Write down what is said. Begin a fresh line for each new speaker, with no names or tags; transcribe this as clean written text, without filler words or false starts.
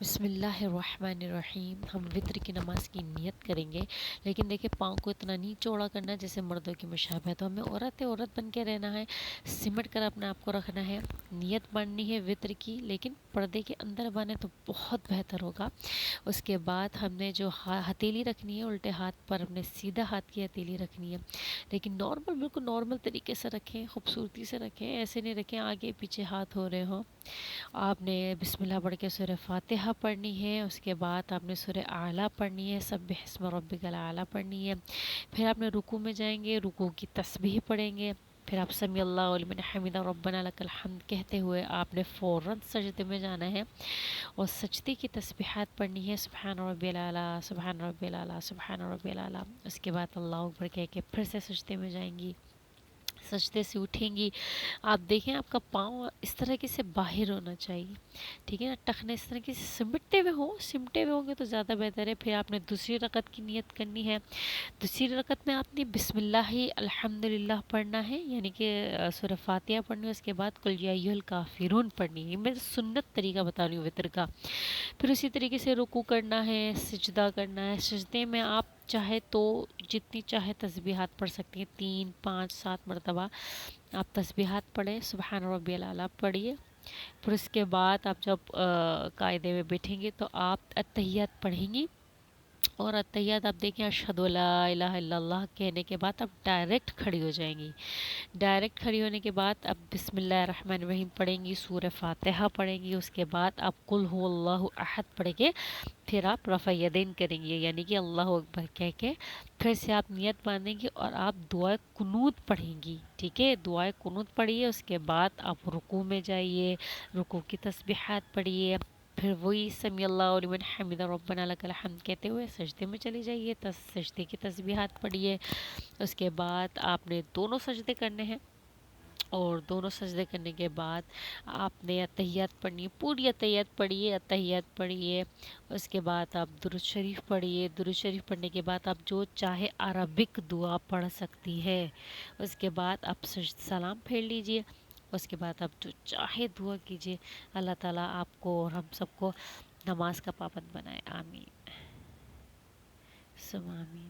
بسم اللہ الرحمن الرحیم۔ ہم وطر کی نماز کی نیت کریں گے، لیکن دیکھیں پاؤں کو اتنا نہیں چوڑا کرنا جیسے مردوں کی مشابہ ہے، تو ہمیں عورت بن کے رہنا ہے، سمٹ کر اپنے آپ کو رکھنا ہے۔ نیت بننی ہے وطر کی، لیکن پردے کے اندر بنے تو بہت بہتر ہوگا۔ اس کے بعد ہم نے جو ہتھیلی رکھنی ہے الٹے ہاتھ پر، ہم نے سیدھا ہاتھ کی ہتھیلی رکھنی ہے، لیکن نارمل بالکل نارمل طریقے سے رکھیں، خوبصورتی سے رکھیں، ایسے نہیں رکھیں آگے پیچھے ہاتھ ہو رہے ہوں۔ آپ نے بسم اللہ پڑھ کے سورہ فاتحہ پڑھنی ہے، اس کے بعد آپ نے سورہ اعلیٰ پڑھنی ہے، سبح اسم ربک الاعلیٰ پڑھنی ہے، پھر آپ نے رکوع میں جائیں گے، رکوع کی تسبیح پڑھیں گے، پھر آپ سمیع اللہ لمن حمدہ ربنا لک الحمد کہتے ہوئے آپ نے فوراً سجدے میں جانا ہے اور سجدے کی تسبیحات پڑھنی ہے، سبحان ربی الاعلیٰ، سبحان ربی الاعلیٰ، سبحان ربی الاعلیٰ۔ اس کے بعد اللہ اکبر کہہ کے پھر سے سجدے میں جائیں گی، سجدے سے اٹھیں گی۔ آپ دیکھیں آپ کا پاؤں اس طرح سے باہر ہونا چاہیے، ٹھیک ہے نا، ٹخنے اس طرح سے سمٹے ہوئے ہوں گے تو زیادہ بہتر ہے۔ پھر آپ نے دوسری رکعت کی نیت کرنی ہے، دوسری رکعت میں آپ نے بسم اللہ الحمدللہ پڑھنا ہے، یعنی کہ سورہ فاتحہ پڑھنی ہے، اس کے بعد قل یا ایھا الکافرون پڑھنی ہے۔ میں سنت طریقہ بتا رہی ہوں وطر کا۔ پھر اسی طریقے سے رکوع کرنا ہے، سجدہ کرنا ہے، سجدے میں آپ چاہے تو جتنی چاہے تسبیحات پڑھ سکتی ہیں، 3 5 7 مرتبہ آپ تسبیحات پڑھیں، سبحان ربی الاعلیٰ پڑھیے۔ پھر اس کے بعد آپ جب قاعدے میں بیٹھیں گے تو آپ اتحیات پڑھیں گی، اور اتحیات آپ دیکھیں اشہد لا الہ الا اللہ کہنے کے بعد آپ ڈائریکٹ کھڑی ہو جائیں گی۔ ڈائریکٹ کھڑی ہونے کے بعد آپ بسم اللہ الرحمن الرحیم پڑھیں گی، سورہ فاتحہ پڑھیں گی، اس کے بعد آپ قل هو اللہ احد پڑھ کے پھر آپ رفع یدین کریں گے، یعنی کہ اللہ اکبر کہہ کے پھر سے آپ نیت باندھیں گی اور آپ دعائے قنوت پڑھیں گی، ٹھیک ہے، دعائے قنوت پڑھیے۔ اس کے بعد آپ رکوع میں جائیے، رکوع کی تسبیحات پڑھیے، پھر وہی سمیع اللہ لمن حمدہ ربنا لک الحمد کہتے ہوئے سجدے میں چلی جائیے، سجدے کی تسبیحات پڑھیے۔ اس کے بعد آپ نے دونوں سجدے کرنے ہیں، اور دونوں سجدے کرنے کے بعد آپ نے اتحیات پڑھنی ہے، پوری اتحیات پڑھیے، اتحیات پڑھیے۔ اس کے بعد آپ درود شریف پڑھیے، درود شریف پڑھنے کے بعد آپ جو چاہے عربک دعا پڑھ سکتی ہے۔ اس کے بعد آپ سلام پھیر لیجئے، اس کے بعد آپ جو چاہے دعا کیجئے۔ اللہ تعالیٰ آپ کو اور ہم سب کو نماز کا پابند بنائے، آمین ثم آمین۔